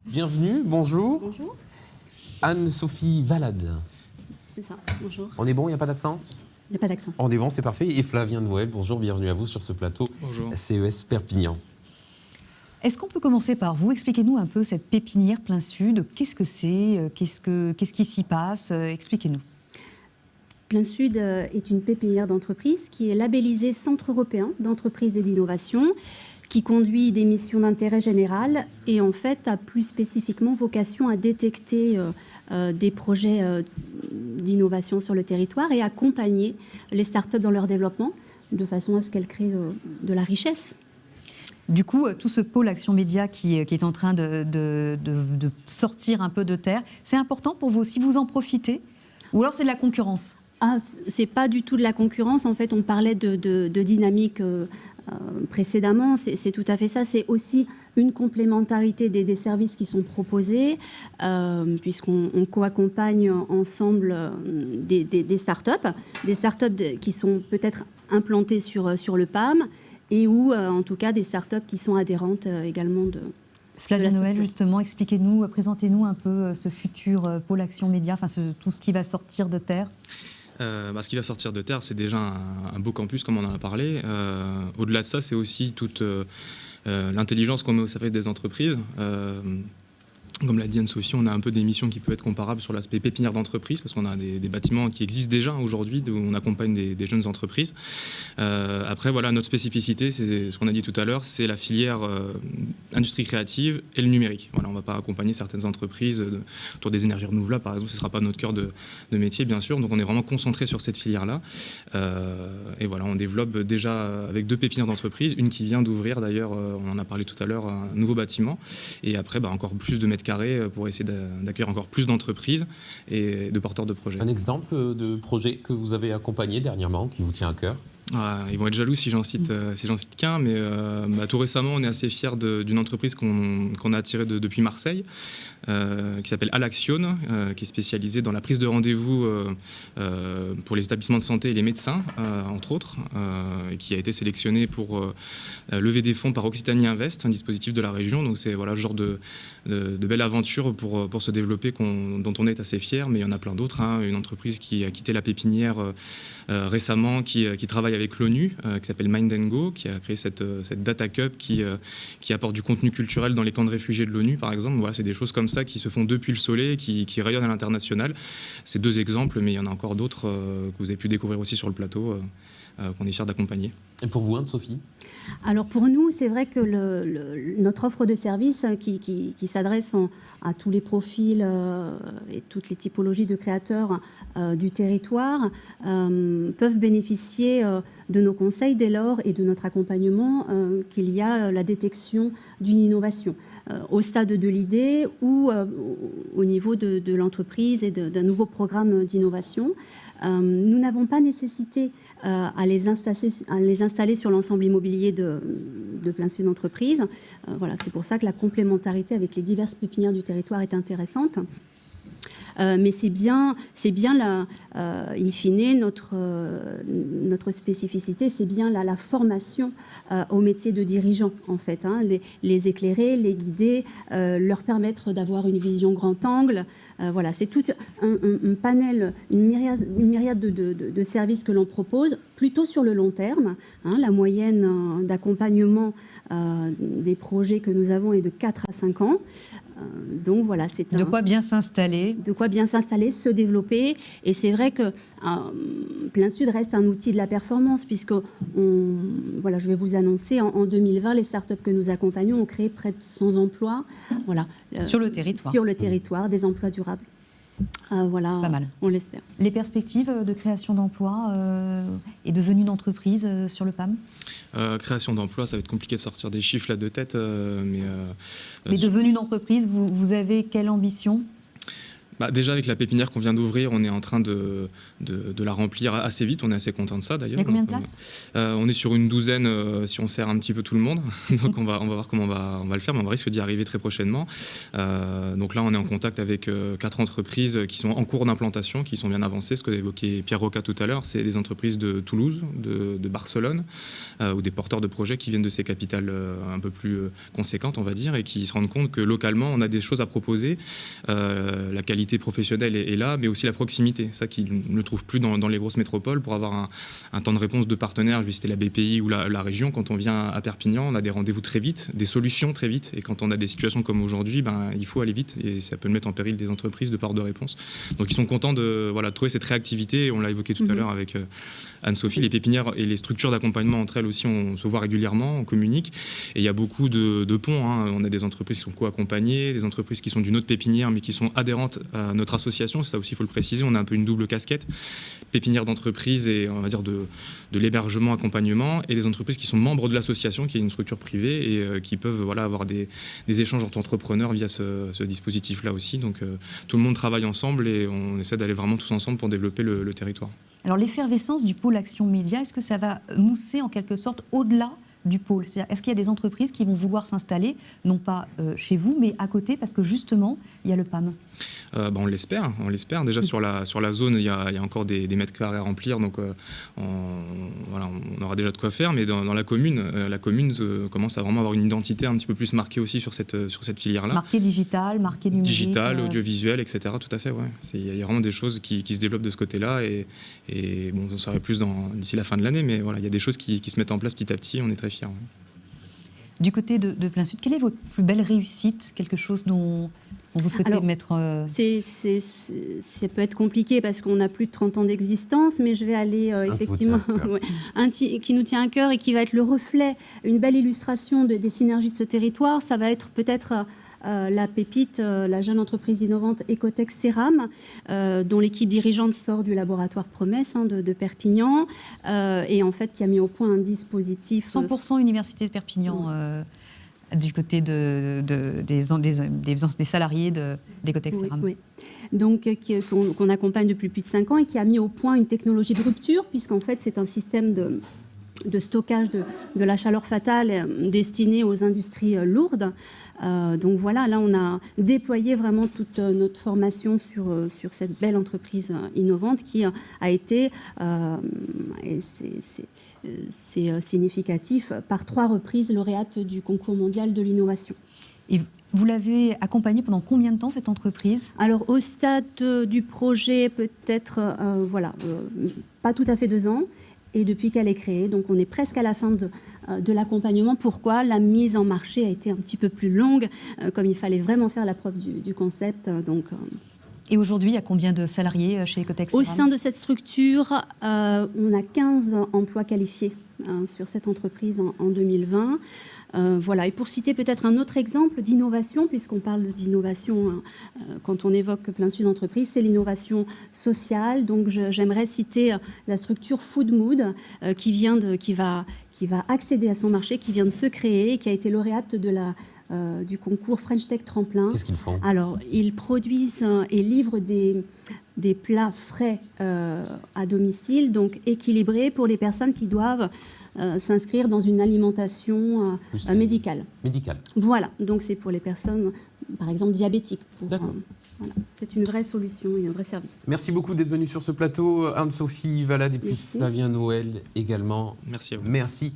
Bienvenue, bonjour. Bonjour. Anne-Sophie Valade. C'est ça, bonjour. On est bon, il n'y a pas d'accent? Il n'y a pas d'accent. On est bon, c'est parfait. Et Flavien Noël, bonjour, bienvenue à vous sur ce plateau. Bonjour. CES Perpignan. Est-ce qu'on peut commencer par vous? Expliquez-nous un peu cette pépinière plein sud. Qu'est-ce que c'est? Qu'est-ce qui s'y passe? Expliquez-nous. Plein Sud est une pépinière d'entreprise qui est labellisée Centre européen d'entreprise et d'innovation, qui conduit des missions d'intérêt général et en fait a plus spécifiquement vocation à détecter des projets d'innovation sur le territoire et accompagner les startups dans leur développement de façon à ce qu'elles créent de la richesse. Du coup, tout ce pôle Action Média qui est en train de sortir un peu de terre, c'est important pour vous aussi? Vous en profitez? Ou alors c'est de la concurrence? Ah, c'est pas du tout de la concurrence. En fait, on parlait de dynamique précédemment. C'est tout à fait ça. C'est aussi une complémentarité des services qui sont proposés, puisqu'on co-accompagne ensemble des startups qui sont peut-être implantées sur le PAM et ou en tout cas des startups qui sont adhérentes également de... Flavien Noël, justement, expliquez-nous, présentez-nous un peu ce futur pôle Action Média, enfin tout ce qui va sortir de terre. Ce qui va sortir de terre, c'est déjà un beau campus, comme on en a parlé. Au-delà de ça, c'est aussi toute l'intelligence qu'on met au service des entreprises. Comme l'a dit Anne-Sophie, on a un peu des missions qui peuvent être comparables sur l'aspect pépinière d'entreprise, parce qu'on a des bâtiments qui existent déjà aujourd'hui, où on accompagne des jeunes entreprises. Après, voilà, notre spécificité, c'est ce qu'on a dit tout à l'heure, c'est la filière industrie créative et le numérique. Voilà, on ne va pas accompagner certaines entreprises autour des énergies renouvelables, par exemple, ce ne sera pas notre cœur de métier, bien sûr. Donc on est vraiment concentré sur cette filière-là. Et voilà, on développe déjà avec 2 pépinières d'entreprise, une qui vient d'ouvrir d'ailleurs, on en a parlé tout à l'heure, un nouveau bâtiment. Et après, encore plus de mètres carrés pour essayer d'accueillir encore plus d'entreprises et de porteurs de projets. Un exemple de projet que vous avez accompagné dernièrement, qui vous tient à cœur? Ils vont être jaloux si j'en cite qu'un, mais tout récemment, on est assez fiers d'une entreprise qu'on a attirée depuis Marseille, qui s'appelle Alaction, qui est spécialisée dans la prise de rendez-vous pour les établissements de santé et les médecins, entre autres, et qui a été sélectionnée pour lever des fonds par Occitanie Invest, un dispositif de la région. Donc c'est voilà, le genre de belle aventure pour se développer dont on est assez fiers, mais il y en a plein d'autres. Une entreprise qui a quitté la pépinière récemment, qui travaille avec l'ONU, qui s'appelle Mind & Go, qui a créé cette Data Cup qui apporte du contenu culturel dans les camps de réfugiés de l'ONU, par exemple. Voilà, c'est des choses comme ça qui se font depuis le Soleil, qui rayonnent à l'international. C'est 2 exemples, mais il y en a encore d'autres que vous avez pu découvrir aussi sur le plateau, qu'on est fiers d'accompagner. Et pour vous, Anne-Sophie? Alors pour nous, c'est vrai que notre offre de services qui s'adresse à tous les profils et toutes les typologies de créateurs du territoire peuvent bénéficier de nos conseils dès lors et de notre accompagnement qu'il y a la détection d'une innovation au stade de l'idée ou au niveau de l'entreprise et d'un nouveau programme d'innovation. Nous n'avons pas nécessité à les installer sur l'ensemble immobilier de Plein Sud Entreprises. Voilà, c'est pour ça que la complémentarité avec les diverses pépinières du territoire est intéressante. Mais c'est bien in fine, notre spécificité, c'est bien la formation au métier de dirigeant, en fait. Les éclairer, les guider, leur permettre d'avoir une vision grand angle. Voilà, c'est tout un panel, une myriade de services que l'on propose, plutôt sur le long terme. La moyenne d'accompagnement des projets que nous avons est de 4 à 5 ans. Donc voilà, c'est de quoi bien s'installer. De quoi bien s'installer, se développer. Et c'est vrai que Plein Sud reste un outil de la performance, puisque voilà, je vais vous annoncer, en 2020, les startups que nous accompagnons ont créé près de 100 emplois. Voilà, sur le territoire. Sur le territoire, des emplois durables. Voilà, c'est pas mal. On l'espère. Les perspectives de création d'emplois et de venue d'entreprises sur le PAM? Création d'emplois, ça va être compliqué de sortir des chiffres là de tête. Mais de venue d'entreprise, vous avez quelle ambition? Déjà, avec la pépinière qu'on vient d'ouvrir, on est en train de la remplir assez vite. On est assez content de ça, d'ailleurs. Il y a combien de places ? On est sur une douzaine, si on serre un petit peu tout le monde. Donc, on va voir comment on va le faire, mais on risque d'y arriver très prochainement. Donc là, on est en contact avec 4 entreprises qui sont en cours d'implantation, qui sont bien avancées. Ce que évoqué Pierre Roca tout à l'heure, c'est des entreprises de Toulouse, de Barcelone, ou des porteurs de projets qui viennent de ces capitales un peu plus conséquentes, on va dire, et qui se rendent compte que localement, on a des choses à proposer. La qualité professionnelle est là, mais aussi la proximité. Ça qu'ils ne trouvent plus dans les grosses métropoles. Pour avoir un temps de réponse de partenaires, c'était la BPI ou la région, quand on vient à Perpignan, on a des rendez-vous très vite, des solutions très vite. Et quand on a des situations comme aujourd'hui, il faut aller vite et ça peut mettre en péril des entreprises de part de réponse. Donc ils sont contents de trouver cette réactivité. On l'a évoqué tout à l'heure avec Anne-Sophie. Les pépinières et les structures d'accompagnement entre elles aussi, on se voit régulièrement, on communique. Et il y a beaucoup de ponts. On a des entreprises qui sont co-accompagnées, des entreprises qui sont d'une autre pépinière mais qui sont adhérentes à notre association. Ça aussi, il faut le préciser. On a un peu une double casquette. Pépinière d'entreprise et on va dire de l'hébergement, accompagnement, et des entreprises qui sont membres de l'association, qui est une structure privée et qui peuvent avoir des échanges entre entrepreneurs via ce dispositif-là aussi. Donc tout le monde travaille ensemble et on essaie d'aller vraiment tous ensemble pour développer le territoire. Alors l'effervescence du pôle Action Média, est-ce que ça va mousser en quelque sorte au-delà du pôle ? C'est-à-dire, est-ce qu'il y a des entreprises qui vont vouloir s'installer, non pas chez vous, mais à côté, parce que justement, il y a le PAM ? On l'espère. Déjà sur la zone, il y a encore des mètres carrés à remplir, donc on aura déjà de quoi faire. Mais dans la commune commence à vraiment avoir une identité un petit peu plus marquée aussi sur cette filière-là. Marqué digital, marqué numérique. Digital, audiovisuel, etc. Tout à fait, ouais. Il y a vraiment des choses qui se développent de ce côté-là et on en saurait plus d'ici la fin de l'année, mais voilà, il y a des choses qui se mettent en place petit à petit. On est très fiers. Ouais. Du côté de Plein Sud, quelle est votre plus belle réussite ? Quelque chose dont vous souhaitez mettre... Ça peut être compliqué parce qu'on a plus de 30 ans d'existence, mais je vais aller effectivement... qui nous tient à cœur et qui va être le reflet, une belle illustration des synergies de ce territoire. Ça va être peut-être la pépite, la jeune entreprise innovante Ecotech Ceram, dont l'équipe dirigeante sort du laboratoire Promesse de Perpignan, et en fait qui a mis au point un dispositif... 100% Université de Perpignan, du côté des salariés d'Ecotech Ceram. Oui. Donc qu'on accompagne depuis plus de 5 ans et qui a mis au point une technologie de rupture, puisqu'en fait c'est un système de stockage de la chaleur fatale destinée aux industries lourdes. Donc voilà, là on a déployé vraiment toute notre formation sur cette belle entreprise innovante qui a été, et c'est significatif, par 3 reprises lauréate du concours mondial de l'innovation. Et vous l'avez accompagnée pendant combien de temps, cette entreprise ? Alors au stade du projet, peut-être, pas tout à fait 2 ans. Et depuis qu'elle est créée, donc on est presque à la fin de l'accompagnement. Pourquoi ? La mise en marché a été un petit peu plus longue, comme il fallait vraiment faire la preuve du concept. Et aujourd'hui, il y a combien de salariés chez Ecotech Ceram ? Au sein de cette structure, on a 15 emplois qualifiés sur cette entreprise en 2020. Voilà. Et pour citer peut-être un autre exemple d'innovation, puisqu'on parle d'innovation quand on évoque Plein Sud Entreprise, c'est l'innovation sociale. Donc j'aimerais citer la structure Food Mood qui va accéder à son marché, qui vient de se créer et qui a été lauréate du concours French Tech Tremplin. Qu'est-ce qu'ils font ? Alors, ils produisent et livrent des plats frais à domicile, donc équilibrés pour les personnes qui doivent s'inscrire dans une alimentation médicale. Médicale. Voilà, donc c'est pour les personnes, par exemple, diabétiques. D'accord. Voilà. C'est une vraie solution et un vrai service. Merci beaucoup d'être venu sur ce plateau. Anne-Sophie Valade et puis Flavien Noël également. Merci à vous. Merci.